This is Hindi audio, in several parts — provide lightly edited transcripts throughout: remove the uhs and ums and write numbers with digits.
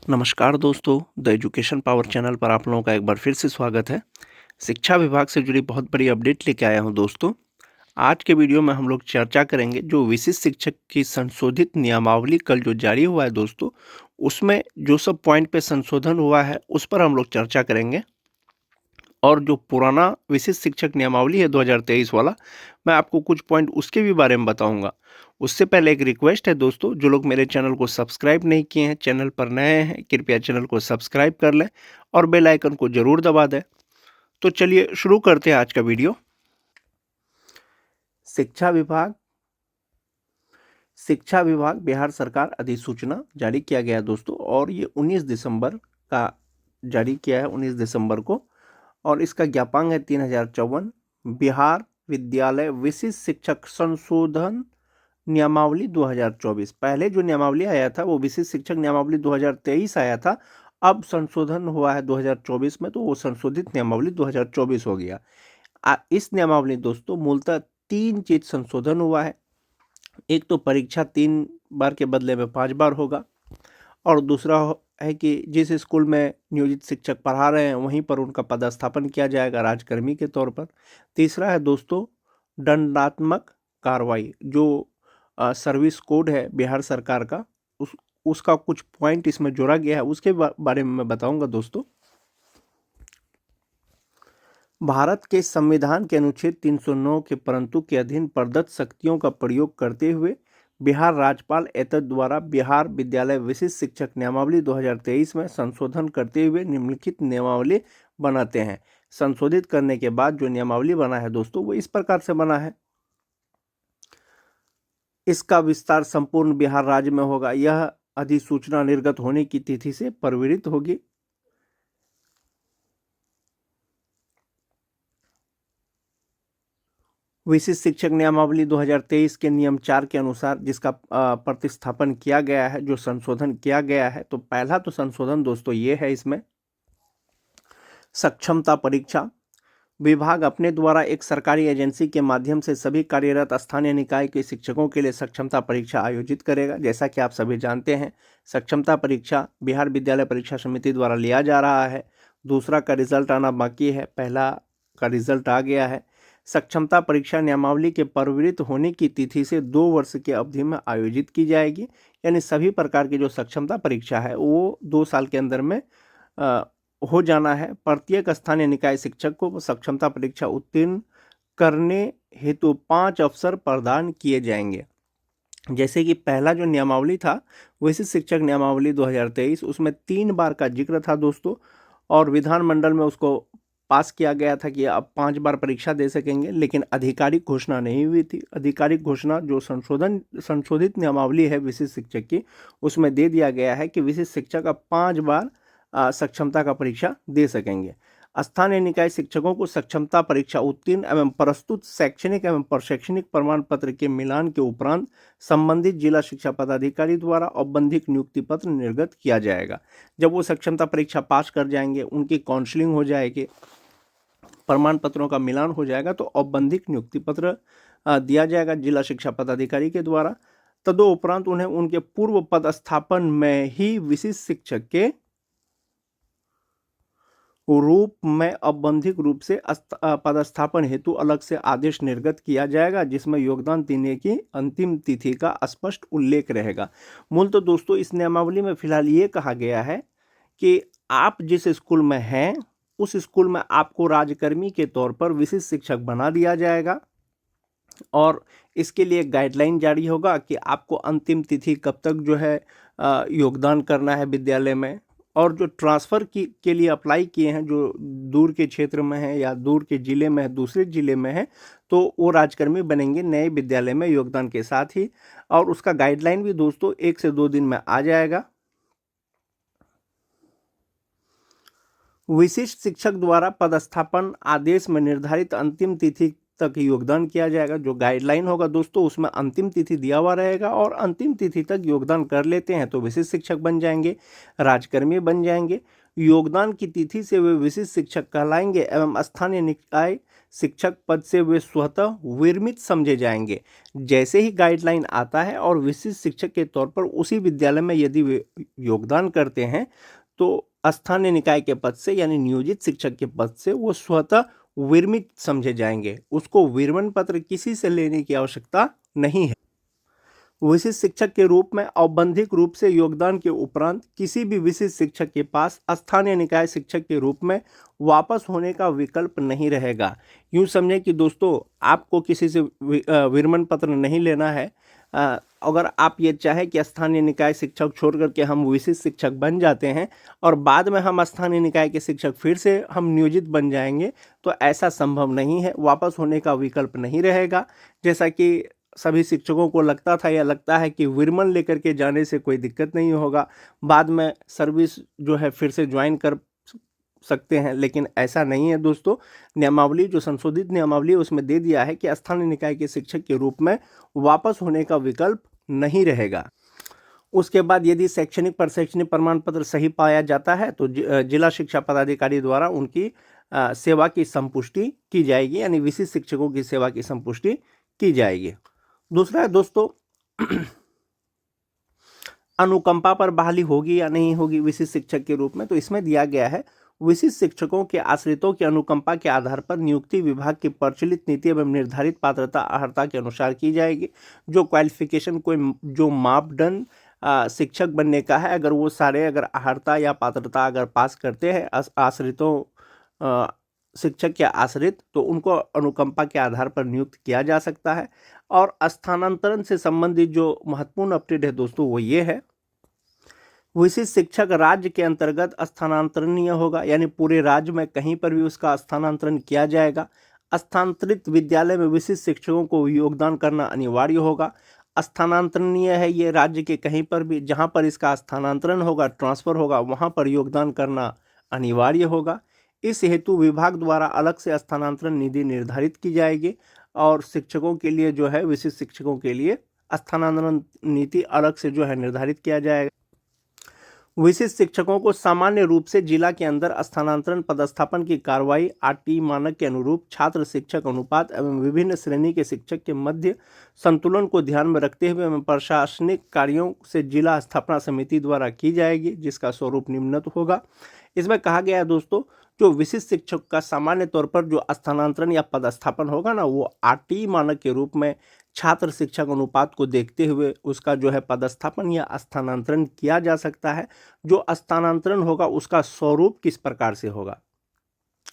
नमस्कार दोस्तों, द एजुकेशन पावर चैनल पर आप लोगों का एक बार फिर से स्वागत है। शिक्षा विभाग से जुड़ी बहुत बड़ी अपडेट लेके आया हूं दोस्तों। आज के वीडियो में हम लोग चर्चा करेंगे जो विशिष्ट शिक्षक की संशोधित नियमावली कल जो जारी हुआ है दोस्तों, उसमें जो सब पॉइंट पे संशोधन हुआ है उस पर हम लोग चर्चा करेंगे। और जो पुराना विशिष्ट शिक्षक नियमावली है 2023 वाला, मैं आपको कुछ पॉइंट उसके भी बारे में बताऊंगा। उससे पहले एक रिक्वेस्ट है दोस्तों, जो लोग मेरे चैनल को सब्सक्राइब नहीं किए हैं, चैनल पर नए हैं, कृपया चैनल को सब्सक्राइब कर लें और बेल आइकन को जरूर दबा दें। तो चलिए शुरू करते हैं आज का वीडियो। शिक्षा विभाग बिहार सरकार अधिसूचना जारी किया गया दोस्तों, और ये 19 दिसंबर का जारी किया है, 19 दिसंबर को। और इसका ज्ञापांक है 3054। बिहार विद्यालय विशिष्ट शिक्षक संशोधन नियमावली 2024। पहले जो नियमावली आया था वो विशिष्ट शिक्षक नियमावली 2023 आया था। अब संशोधन हुआ है 2024 में, तो वो संशोधित नियमावली 2024 हो गया। इस नियमावली दोस्तों मूलतः 3 चीज संशोधन हुआ है। एक तो परीक्षा 3 बार के बदले में 5 बार होगा, और दूसरा है कि जिस स्कूल में नियोजित शिक्षक पढ़ा रहे हैं वहीं पर उनका पदस्थापन किया जाएगा राजकर्मी के तौर पर। तीसरा है दोस्तों दंडात्मक कार्रवाई। जो सर्विस कोड है बिहार सरकार का, उसका कुछ पॉइंट इसमें जोड़ा गया है, उसके बारे में मैं बताऊंगा दोस्तों। भारत के संविधान के अनुच्छेद 309 के परंतु के अधीन प्रदत्त शक्तियों का प्रयोग करते हुए बिहार राज्यपाल एतद द्वारा बिहार विद्यालय विशिष्ट शिक्षक नियमावली 2023 में संशोधन करते हुए निम्नलिखित नियमावली बनाते हैं। संशोधित करने के बाद जो नियमावली बना है दोस्तों वो इस प्रकार से बना है। इसका विस्तार संपूर्ण बिहार राज्य में होगा। यह अधिसूचना निर्गत होने की तिथि से प्रवृत्त होगी। विशिष्ट शिक्षक नियमावली 2023 के नियम 4 के अनुसार जिसका प्रतिस्थापन किया गया है, जो संशोधन किया गया है, तो पहला तो संशोधन दोस्तों ये है, इसमें सक्षमता परीक्षा। विभाग अपने द्वारा एक सरकारी एजेंसी के माध्यम से सभी कार्यरत स्थानीय निकाय के शिक्षकों के लिए सक्षमता परीक्षा आयोजित करेगा। जैसा कि आप सभी जानते हैं, सक्षमता परीक्षा बिहार विद्यालय परीक्षा समिति द्वारा लिया जा रहा है। दूसरा का रिजल्ट आना बाकी है, पहला का रिजल्ट आ गया है। सक्षमता परीक्षा नियमावली के प्रवृत्त होने की तिथि से 2 वर्ष की अवधि में आयोजित की जाएगी। यानी सभी प्रकार की जो सक्षमता परीक्षा है वो 2 साल के अंदर में हो जाना है। प्रत्येक स्थानीय निकाय शिक्षक को सक्षमता परीक्षा उत्तीर्ण करने हेतु 5 अवसर प्रदान किए जाएंगे। जैसे कि पहला जो नियमावली था विशिष्ट शिक्षक नियमावली 2023, उसमें 3 बार का जिक्र था दोस्तों, और विधानमंडल में उसको पास किया गया था कि अब 5 बार परीक्षा दे सकेंगे, लेकिन आधिकारिक घोषणा नहीं हुई थी। आधिकारिक घोषणा जो संशोधित नियमावली है विशिष्ट शिक्षक की, उसमें दे दिया गया है कि विशिष्ट शिक्षक अब 5 बार सक्षमता का परीक्षा दे सकेंगे। स्थानीय निकाय शिक्षकों को सक्षमता परीक्षा उत्तीर्ण एवं प्रस्तुत शैक्षणिक एवं प्रशैक्षणिक प्रमाण पत्र के मिलान के उपरांत संबंधित जिला शिक्षा पदाधिकारी द्वारा औपबंधिक नियुक्ति पत्र निर्गत किया जाएगा। जब वो सक्षमता परीक्षा पास कर जाएंगे, उनकी काउंसलिंग हो जाएगी, प्रमाण पत्रों का मिलान हो जाएगा, तो औपबंधिक नियुक्ति पत्र दिया जाएगा जिला शिक्षा पदाधिकारी के द्वारा। तदुपरांत उन्हें उनके पूर्व पदस्थापन में ही विशिष्ट शिक्षक के रूप में औपबंधिक रूप से पदस्थापन हेतु अलग से आदेश निर्गत किया जाएगा, जिसमें योगदान देने की अंतिम तिथि का स्पष्ट उल्लेख रहेगा। मूल तो दोस्तों इस नियमावली में फिलहाल ये कहा गया है कि आप जिस स्कूल में हैं उस स्कूल में आपको राजकर्मी के तौर पर विशिष्ट शिक्षक बना दिया जाएगा, और इसके लिए गाइडलाइन जारी होगा कि आपको अंतिम तिथि कब तक जो है योगदान करना है विद्यालय में। और जो ट्रांसफ़र के लिए अप्लाई किए हैं, जो दूर के क्षेत्र में है या दूर के ज़िले में है, दूसरे ज़िले में है, तो वो राजकर्मी बनेंगे नए विद्यालय में योगदान के साथ ही। और उसका गाइडलाइन भी दोस्तों 1 से 2 दिन में आ जाएगा। विशिष्ट शिक्षक द्वारा पदस्थापन आदेश में निर्धारित अंतिम तिथि तक योगदान किया जाएगा। जो गाइडलाइन होगा दोस्तों उसमें अंतिम तिथि दिया हुआ रहेगा, और अंतिम तिथि तक योगदान कर लेते हैं तो विशिष्ट शिक्षक बन जाएंगे, राजकर्मी बन जाएंगे। योगदान की तिथि से वे विशिष्ट शिक्षक कहलाएंगे एवं स्थानीय निकाय शिक्षक पद से वे स्वतः विरमित समझे जाएंगे। जैसे ही गाइडलाइन आता है और विशिष्ट शिक्षक के तौर पर उसी विद्यालय में यदि वे योगदान करते हैं तो स्थानीय निकाय के पद से यानी नियोजित शिक्षक के पद से वो स्वतः विरमित समझे जाएंगे। उसको विरमण पत्र किसी से लेने की आवश्यकता नहीं है। विशिष्ट शिक्षक के रूप में औपबंधिक रूप से योगदान के उपरांत किसी भी विशिष्ट शिक्षक के पास स्थानीय निकाय शिक्षक के रूप में वापस होने का विकल्प नहीं रहेगा। यूँ समझें कि दोस्तों आपको किसी से विरमण पत्र नहीं लेना है। अगर आप ये चाहें कि स्थानीय निकाय शिक्षक छोड़ करके हम विशिष्ट शिक्षक बन जाते हैं और बाद में हम स्थानीय निकाय के शिक्षक फिर से हम नियोजित बन जाएंगे, तो ऐसा संभव नहीं है। वापस होने का विकल्प नहीं रहेगा। जैसा कि सभी शिक्षकों को लगता था या लगता है कि विरमण लेकर के जाने से कोई दिक्कत नहीं होगा, बाद में सर्विस जो है फिर से ज्वाइन कर सकते हैं, लेकिन ऐसा नहीं है दोस्तों। नियमावली जो संशोधित नियमावली है उसमें दे दिया है कि स्थानीय निकाय के शिक्षक के रूप में वापस होने का विकल्प नहीं रहेगा। उसके बाद यदि शैक्षणिक प्रशैक्षणिक प्रमाण पत्र सही पाया जाता है तो जिला शिक्षा पदाधिकारी द्वारा उनकी सेवा की संपुष्टि की जाएगी, यानी विशिष्ट शिक्षकों की सेवा की संपुष्टि की जाएगी। दूसरा है दोस्तों अनुकंपा पर बहाली होगी या नहीं होगी विशिष्ट शिक्षक के रूप में। तो इसमें दिया गया है विशिष्ट शिक्षकों के आश्रितों की अनुकंपा के आधार पर नियुक्ति विभाग की प्रचलित नीति एवं निर्धारित पात्रता अर्हता के अनुसार की जाएगी। जो क्वालिफिकेशन कोई जो मापदंड शिक्षक बनने का है, अगर वो सारे अगर अर्हता या पात्रता अगर पास करते हैं आश्रितों शिक्षक के आश्रित, तो उनको अनुकंपा के आधार पर नियुक्त किया जा सकता है। और स्थानांतरण से संबंधित जो महत्वपूर्ण अपडेट है दोस्तों वो ये है, विशिष्ट शिक्षक राज्य के अंतर्गत स्थानांतरणीय होगा, यानी पूरे राज्य में कहीं पर भी उसका स्थानांतरण किया जाएगा। स्थानांतरित विद्यालय में विशिष्ट शिक्षकों को योगदान करना अनिवार्य होगा। स्थानांतरणीय है ये राज्य के कहीं पर भी, जहां पर इसका स्थानांतरण होगा, ट्रांसफर होगा, वहां पर योगदान करना अनिवार्य होगा। इस हेतु विभाग द्वारा अलग से स्थानांतरण निधि निर्धारित की जाएगी और शिक्षकों के लिए जो है विशिष्ट शिक्षकों के लिए स्थानांतरण नीति अलग से जो है निर्धारित किया जाएगा। विशिष्ट शिक्षकों को सामान्य रूप से जिला के अंदर स्थानांतरण पदस्थापन की कार्रवाई आरटी मानक के अनुरूप छात्र शिक्षक अनुपात एवं विभिन्न श्रेणी के शिक्षक के मध्य संतुलन को ध्यान में रखते हुए एवं प्रशासनिक कार्यों से जिला स्थापना समिति द्वारा की जाएगी, जिसका स्वरूप निम्नत होगा। इसमें कहा गया है दोस्तों, जो विशिष्ट शिक्षक का सामान्य तौर पर जो स्थानांतरण या पदस्थापन होगा ना, वो आरटी मानक के रूप में छात्र शिक्षक अनुपात को देखते हुए उसका जो है पदस्थापन या स्थानांतरण किया जा सकता है। जो स्थानांतरण होगा उसका स्वरूप किस प्रकार से होगा?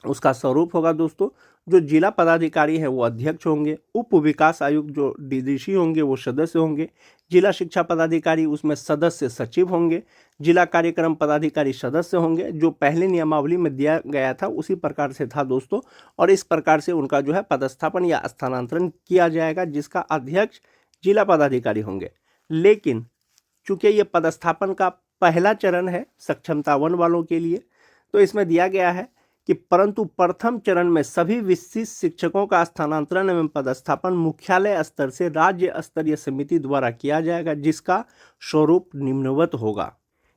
उसका स्वरूप होगा दोस्तों, जो जिला पदाधिकारी है वो अध्यक्ष होंगे, उप विकास आयुक्त जो डीडीसी होंगे वो सदस्य होंगे, जिला शिक्षा पदाधिकारी उसमें सदस्य सचिव होंगे, जिला कार्यक्रम पदाधिकारी सदस्य होंगे। जो पहले नियमावली में दिया गया था उसी प्रकार से था दोस्तों, और इस प्रकार से उनका जो है पदस्थापन या स्थानांतरण किया जाएगा, जिसका अध्यक्ष जिला पदाधिकारी होंगे। लेकिन चूंकि ये पदस्थापन का पहला चरण है सक्षमता 1 वालों के लिए, तो इसमें दिया गया है कि परंतु प्रथम चरण में सभी विशिष्ट शिक्षकों का स्थानांतरण एवं पदस्थापन मुख्यालय स्तर से राज्य स्तरीय समिति द्वारा किया जाएगा, जिसका स्वरूप निम्नवत होगा।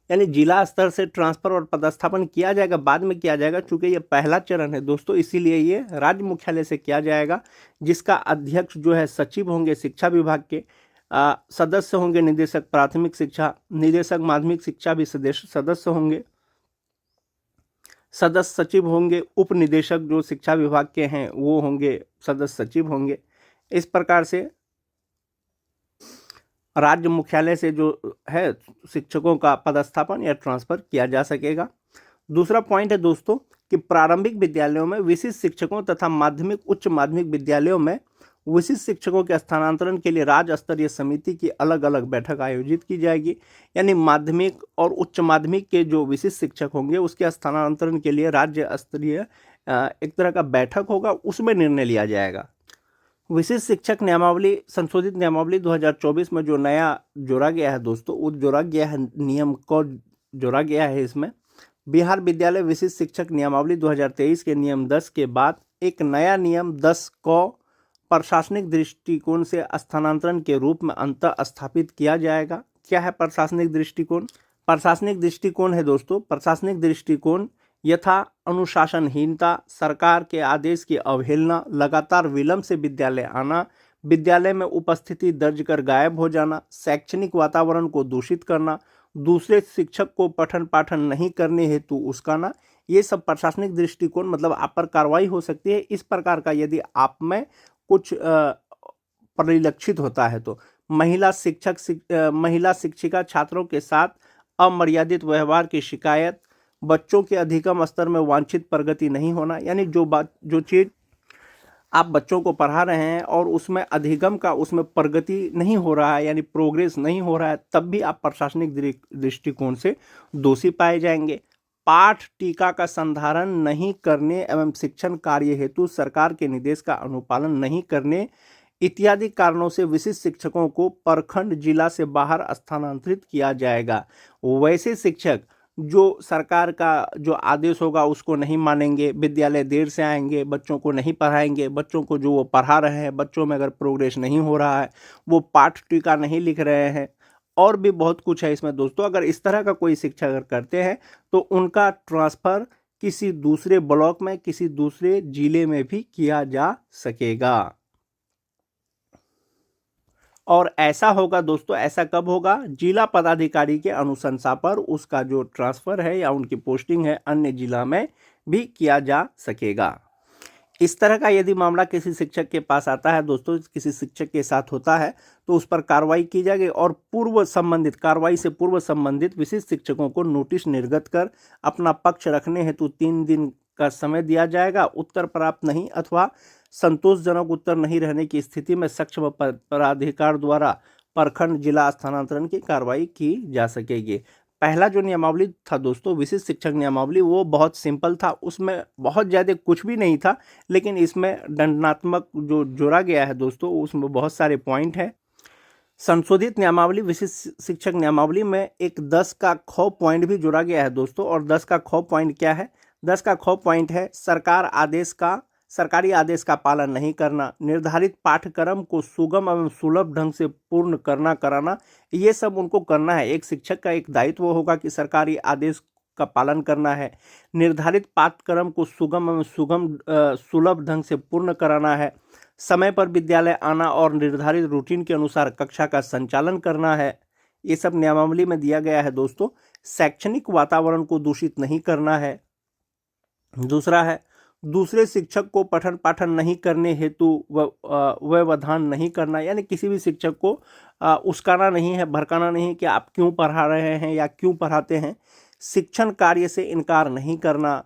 यानी जिला स्तर से ट्रांसफर और पदस्थापन किया जाएगा, बाद में किया जाएगा। चूंकि ये पहला चरण है दोस्तों, इसीलिए ये राज्य मुख्यालय से किया जाएगा, जिसका अध्यक्ष जो है सचिव होंगे शिक्षा विभाग के, सदस्य होंगे निदेशक प्राथमिक शिक्षा, निदेशक माध्यमिक शिक्षा भी सदस्य होंगे, सदस्य सचिव होंगे, उप निदेशक जो शिक्षा विभाग के हैं वो होंगे सदस्य सचिव होंगे। इस प्रकार से राज्य मुख्यालय से जो है शिक्षकों का पदस्थापन या ट्रांसफर किया जा सकेगा। दूसरा पॉइंट है दोस्तों कि प्रारंभिक विद्यालयों में विशिष्ट शिक्षकों तथा माध्यमिक उच्च माध्यमिक विद्यालयों में विशिष्ट शिक्षकों के स्थानांतरण के लिए राज्य स्तरीय समिति की अलग अलग बैठक आयोजित की जाएगी। यानी माध्यमिक और उच्च माध्यमिक के जो विशिष्ट शिक्षक होंगे उसके स्थानांतरण के लिए राज्य स्तरीय एक तरह का बैठक होगा, उसमें निर्णय लिया जाएगा। विशिष्ट शिक्षक नियमावली संशोधित नियमावली 2024 में जो नया जोड़ा गया है दोस्तों, वो जोड़ा गया है नियम को जोड़ा गया है। इसमें बिहार विद्यालय विशिष्ट शिक्षक नियमावली 2023 के नियम 10 के बाद एक नया नियम 10 को प्रशासनिक दृष्टिकोण से स्थानांतरण के रूप में अंतः स्थापित किया जाएगा। क्या है प्रशासनिक दृष्टिकोण? प्रशासनिक दृष्टिकोण है दोस्तों, प्रशासनिक दृष्टिकोण यथा अनुशासनहीनता, सरकार के आदेश की अवहेलना, लगातार विलंब से विद्यालय आना, विद्यालय में उपस्थिति दर्ज कर गायब हो जाना, शैक्षणिक वातावरण को दूषित करना, दूसरे शिक्षक को पठन पाठन नहीं करने हेतु उस्काना, ये सब प्रशासनिक दृष्टिकोण मतलब आप पर कार्रवाई हो सकती है इस प्रकार का यदि आप में कुछ परिलक्षित होता है तो। महिला शिक्षिका छात्रों के साथ अमर्यादित व्यवहार की शिकायत, बच्चों के अधिगम स्तर में वांछित प्रगति नहीं होना, यानी जो चीज़ आप बच्चों को पढ़ा रहे हैं और उसमें अधिगम का उसमें प्रगति नहीं हो रहा है यानी प्रोग्रेस नहीं हो रहा है, तब भी आप प्रशासनिक दृष्टिकोण से दोषी पाए जाएंगे। पाठ टीका का संधारण नहीं करने एवं शिक्षण कार्य हेतु सरकार के निर्देश का अनुपालन नहीं करने इत्यादि कारणों से विशिष्ट शिक्षकों को प्रखंड जिला से बाहर स्थानांतरित किया जाएगा। वैसे शिक्षक जो सरकार का जो आदेश होगा उसको नहीं मानेंगे, विद्यालय देर से आएंगे, बच्चों को नहीं पढ़ाएंगे, बच्चों को जो वो पढ़ा रहे हैं बच्चों में अगर प्रोग्रेस नहीं हो रहा है, वो पाठ टीका नहीं लिख रहे हैं, और भी बहुत कुछ है इसमें दोस्तों। अगर इस तरह का कोई शिक्षक अगर करते हैं तो उनका ट्रांसफ़र किसी दूसरे ब्लॉक में, किसी दूसरे जिले में भी किया जा सकेगा। और ऐसा होगा दोस्तों, ऐसा कब होगा? जिला पदाधिकारी के अनुशंसा पर उसका जो ट्रांसफ़र है या उनकी पोस्टिंग है अन्य जिला में भी किया जा सकेगा। इस तरह का यदि मामला किसी शिक्षक के पास आता है दोस्तों, किसी शिक्षक के साथ होता है तो उस पर कार्रवाई की जाएगी और कार्रवाई से पूर्व संबंधित विशिष्ट शिक्षकों को नोटिस निर्गत कर अपना पक्ष रखने हेतु 3 दिन का समय दिया जाएगा। उत्तर प्राप्त नहीं अथवा संतोषजनक उत्तर नहीं रहने की स्थिति में सक्षम पदाधिकारी द्वारा प्रखंड जिला स्थानांतरण की कार्रवाई की जा सकेगी। पहला जो नियमावली था दोस्तों, विशिष्ट शिक्षक नियमावली, वो बहुत सिंपल था, उसमें बहुत ज़्यादा कुछ भी नहीं था, लेकिन इसमें दंडात्मक जो जोड़ा गया है दोस्तों उसमें बहुत सारे पॉइंट हैं। संशोधित नियमावली विशिष्ट शिक्षक नियमावली में एक 10 का ख पॉइंट भी जोड़ा गया है दोस्तों। और 10 का ख पॉइंट क्या है? 10 का ख पॉइंट है सरकारी आदेश का पालन नहीं करना, निर्धारित पाठ्यक्रम को सुगम एवं सुलभ ढंग से पूर्ण कराना, ये सब उनको करना है। एक शिक्षक का एक दायित्व होगा कि सरकारी आदेश का पालन करना है, निर्धारित पाठ्यक्रम को सुगम एवं सुलभ ढंग से पूर्ण कराना है, समय पर विद्यालय आना और निर्धारित रूटीन के अनुसार कक्षा का संचालन करना है। ये सब नियमावली में दिया गया है दोस्तों। शैक्षणिक वातावरण को दूषित नहीं करना है। दूसरा है, दूसरे शिक्षक को पठन पाठन नहीं करने हेतु व्यवधान नहीं करना, यानी किसी भी शिक्षक को उस्काना नहीं है, भड़काना नहीं कि आप क्यों पढ़ा रहे हैं या क्यों पढ़ाते हैं। शिक्षण कार्य से इनकार नहीं करना।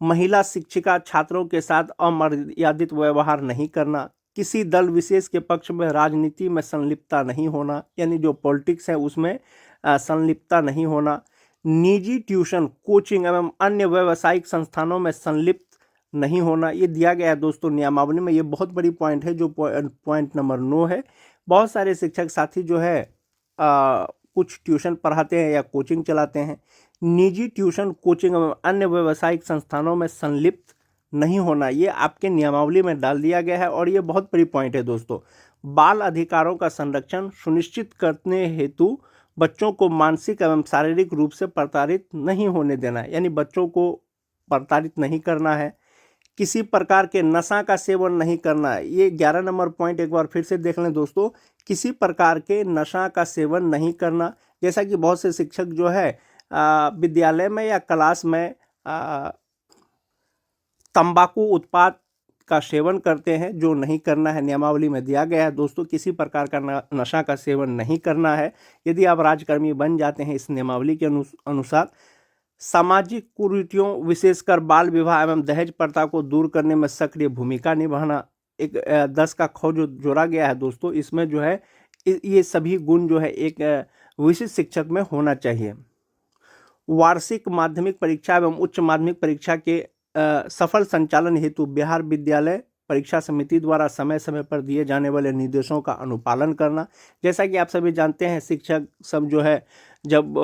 महिला शिक्षिका छात्रों के साथ अमर्यादित व्यवहार नहीं करना। किसी दल विशेष के पक्ष में राजनीति में संलिप्तता नहीं होना, यानी जो पॉलिटिक्स है उसमें संलिप्तता नहीं होना। निजी ट्यूशन, कोचिंग एवं अन्य व्यावसायिक संस्थानों में संलिप्त नहीं होना, ये दिया गया है दोस्तों नियमावली में। ये बहुत बड़ी पॉइंट है जो पॉइंट नंबर 9 है। बहुत सारे शिक्षक साथी जो है कुछ ट्यूशन पढ़ाते हैं या कोचिंग चलाते हैं। निजी ट्यूशन, कोचिंग एवं अन्य व्यावसायिक संस्थानों में संलिप्त नहीं होना, ये आपके नियमावली में डाल दिया गया है और ये बहुत बड़ी पॉइंट है दोस्तों। बाल अधिकारों का संरक्षण सुनिश्चित करने हेतु बच्चों को मानसिक एवं शारीरिक रूप से प्रताड़ित नहीं होने देना, यानी बच्चों को प्रताड़ित नहीं करना है। किसी प्रकार के नशा का सेवन नहीं करना है। ये 11 नंबर पॉइंट एक बार फिर से देख लें दोस्तों। किसी प्रकार के नशा का सेवन नहीं करना। जैसा कि बहुत से शिक्षक जो है विद्यालय में या क्लास में तंबाकू उत्पाद का सेवन करते हैं, जो नहीं करना है, नियमावली में दिया गया है दोस्तों। किसी प्रकार का नशा का सेवन नहीं करना है यदि आप राजकर्मी बन जाते हैं इस नियमावली के अनुसार। सामाजिक कुरीतियों विशेषकर बाल विवाह एवं दहेज प्रथा को दूर करने में सक्रिय भूमिका निभाना। एक 10 का ख जो जोड़ा गया है दोस्तों, इसमें जो है ये सभी गुण जो है एक विशिष्ट शिक्षक में होना चाहिए। वार्षिक माध्यमिक परीक्षा एवं उच्च माध्यमिक परीक्षा के सफल संचालन हेतु बिहार विद्यालय परीक्षा समिति द्वारा समय समय पर दिए जाने वाले निर्देशों का अनुपालन करना। जैसा कि आप सभी जानते हैं, शिक्षक सब जो है जब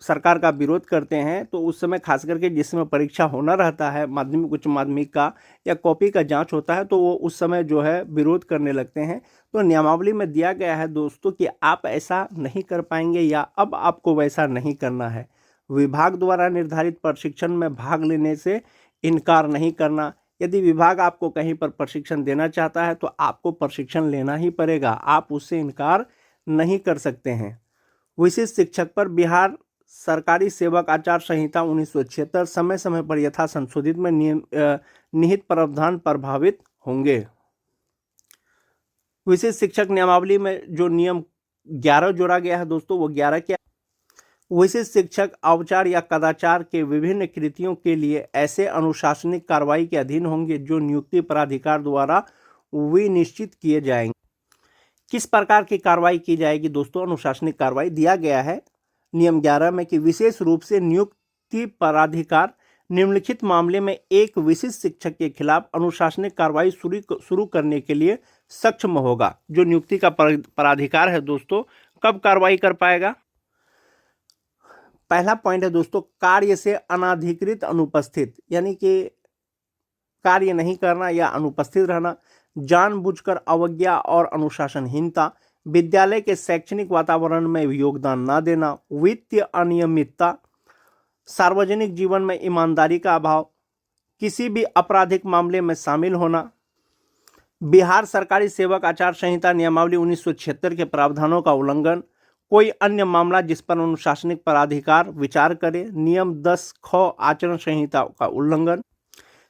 सरकार का विरोध करते हैं तो उस समय खास करके जिस समय परीक्षा होना रहता है, माध्यमिक उच्च माध्यमिक का या कॉपी का जांच होता है, तो वो उस समय जो है विरोध करने लगते हैं। तो नियमावली में दिया गया है दोस्तों कि आप ऐसा नहीं कर पाएंगे या अब आपको वैसा नहीं करना है। विभाग द्वारा निर्धारित प्रशिक्षण में भाग लेने से इनकार नहीं करना। यदि विभाग आपको कहीं पर प्रशिक्षण देना चाहता है तो आपको प्रशिक्षण लेना ही पड़ेगा, आप उससे इनकार नहीं कर सकते हैं। विशिष्ट शिक्षक पर बिहार सरकारी सेवक आचार संहिता 1976 समय समय पर यथा संशोधित में निहित प्रावधान प्रभावित होंगे। विशिष्ट शिक्षक नियमावली में जो नियम 11 जोड़ा गया है दोस्तों, वो 11 क्या? विशिष्ट शिक्षक औचार या कदाचार के विभिन्न कृतियों के लिए ऐसे अनुशासनिक कार्रवाई के अधीन होंगे जो नियुक्ति प्राधिकार द्वारा विनिश्चित किए जाएंगे। किस प्रकार की कार्रवाई की जाएगी दोस्तों? अनुशासनिक कार्रवाई दिया गया है नियम 11 में कि विशेष रूप से नियुक्ति प्राधिकार निम्नलिखित मामले में एक विशिष्ट शिक्षक के खिलाफ अनुशासनिक कार्रवाई शुरू करने के लिए सक्षम होगा। जो नियुक्ति का प्राधिकार है दोस्तों, कब कार्रवाई कर पाएगा? पहला पॉइंट है दोस्तों, कार्य से अनाधिकृत अनुपस्थित, यानी कि कार्य नहीं करना या अनुपस्थित रहना, जानबूझकर अवज्ञा और अनुशासनहीनता, विद्यालय के शैक्षणिक वातावरण में योगदान न देना, वित्तीय अनियमितता, सार्वजनिक जीवन में ईमानदारी का अभाव, किसी भी आपराधिक मामले में शामिल होना, बिहार सरकारी सेवक आचार संहिता नियमावली 1976 के प्रावधानों का उल्लंघन, कोई अन्य मामला जिस पर अनुशासनिक प्राधिकार विचार करे, नियम 10 ख आचरण संहिता का उल्लंघन,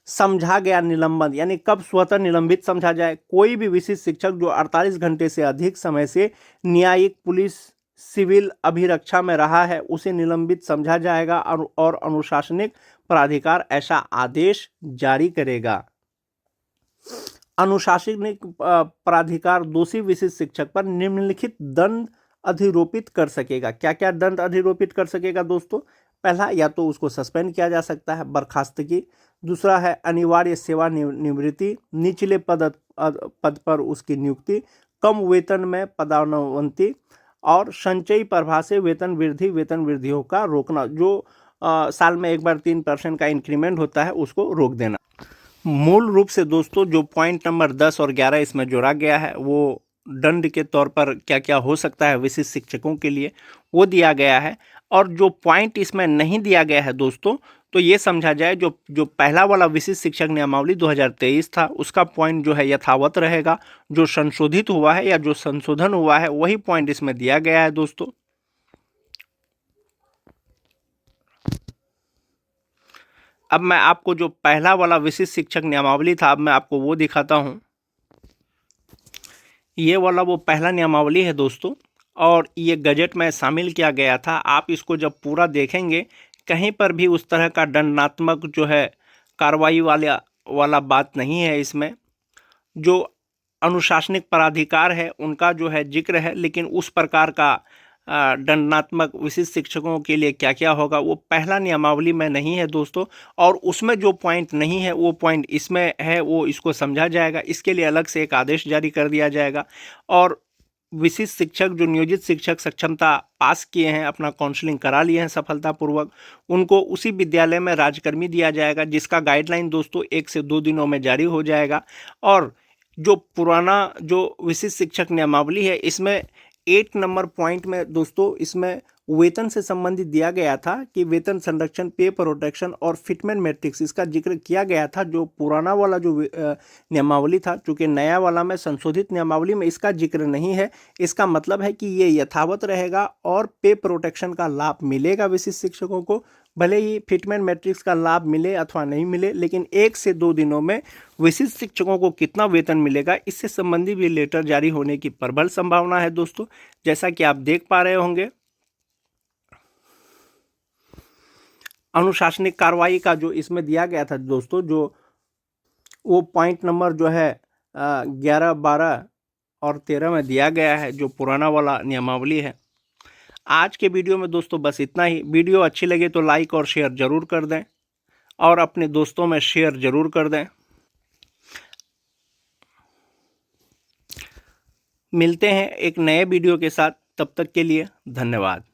समझा गया निलंबन, यानी कब स्वतः निलंबित समझा जाए। कोई भी विशिष्ट शिक्षक जो 48 घंटे से अधिक समय से न्यायिक, पुलिस, सिविल अभिरक्षा में रहा है उसे निलंबित समझा जाएगा और अनुशासनिक प्राधिकार ऐसा आदेश जारी करेगा। अनुशासनिक प्राधिकार दोषी विशिष्ट शिक्षक पर निम्नलिखित दंड अधिरोपित कर सकेगा। क्या क्या दंड अधिरोपित कर सकेगा दोस्तों? पहला, या तो उसको सस्पेंड किया जा सकता है, बर्खास्तगी। दूसरा है अनिवार्य सेवा निवृत्ति, निचले पद पर उसकी नियुक्ति, कम वेतन में पदोन्नति और संचयी प्रभाव से वेतन वृद्धियों का रोकना। जो साल में एक बार 3% का इंक्रीमेंट होता है उसको रोक देना। मूल रूप से दोस्तों जो पॉइंट नंबर 10 और 11 इसमें जोड़ा गया है वो दंड के तौर पर क्या क्या हो सकता है विशिष्ट शिक्षकों के लिए वो दिया गया है। और जो पॉइंट इसमें नहीं दिया गया है दोस्तों, तो ये समझा जाए जो पहला वाला विशिष्ट शिक्षक नियमावली 2023 था उसका पॉइंट जो है यथावत रहेगा। जो संशोधित हुआ है या जो संशोधन हुआ है वही पॉइंट इसमें दिया गया है दोस्तों। अब मैं आपको जो पहला वाला विशिष्ट शिक्षक नियमावली था, अब मैं आपको वो दिखाता हूं। ये वाला वो पहला नियमावली है दोस्तों, और ये गजट में शामिल किया गया था। आप इसको जब पूरा देखेंगे कहीं पर भी उस तरह का दंडात्मक जो है कार्रवाई वाला बात नहीं है इसमें। जो अनुशासनिक प्राधिकार है उनका जो है जिक्र है, लेकिन उस प्रकार का दंडात्मक विशिष्ट शिक्षकों के लिए क्या क्या होगा वो पहला नियमावली में नहीं है दोस्तों। और उसमें जो पॉइंट नहीं है वो पॉइंट इसमें है, वो इसको समझा जाएगा। इसके लिए अलग से एक आदेश जारी कर दिया जाएगा। और विशिष्ट शिक्षक जो नियोजित शिक्षक सक्षमता पास किए हैं, अपना काउंसलिंग करा लिए हैं सफलतापूर्वक, उनको उसी विद्यालय में राजकर्मी दिया जाएगा, जिसका गाइडलाइन दोस्तों 1 से 2 दिनों में जारी हो जाएगा। और जो पुराना जो विशिष्ट शिक्षक नियमावली है इसमें 8 नंबर पॉइंट में दोस्तों इसमें वेतन से संबंधित दिया गया था कि वेतन संरक्षण, पे प्रोटेक्शन और फिटमेंट मैट्रिक्स इसका जिक्र किया गया था। जो पुराना वाला जो नियमावली था, चूँकि नया वाला में संशोधित नियमावली में इसका जिक्र नहीं है, इसका मतलब है कि ये यथावत रहेगा और पे प्रोटेक्शन का लाभ मिलेगा विशिष्ट शिक्षकों को। भले ही फिटमेंट मैट्रिक्स का लाभ मिले अथवा नहीं मिले, लेकिन 1 से 2 दिनों में विशिष्ट शिक्षकों को कितना वेतन मिलेगा इससे संबंधित भी लेटर जारी होने की प्रबल संभावना है दोस्तों। जैसा कि आप देख पा रहे होंगे, अनुशासनिक कार्रवाई का जो इसमें दिया गया था दोस्तों, जो वो पॉइंट नंबर जो है 11, 12 और 13 में दिया गया है, जो पुराना वाला नियमावली है। आज के वीडियो में दोस्तों बस इतना ही। वीडियो अच्छी लगे तो लाइक और शेयर ज़रूर कर दें और अपने दोस्तों में शेयर ज़रूर कर दें। मिलते हैं एक नए वीडियो के साथ, तब तक के लिए धन्यवाद।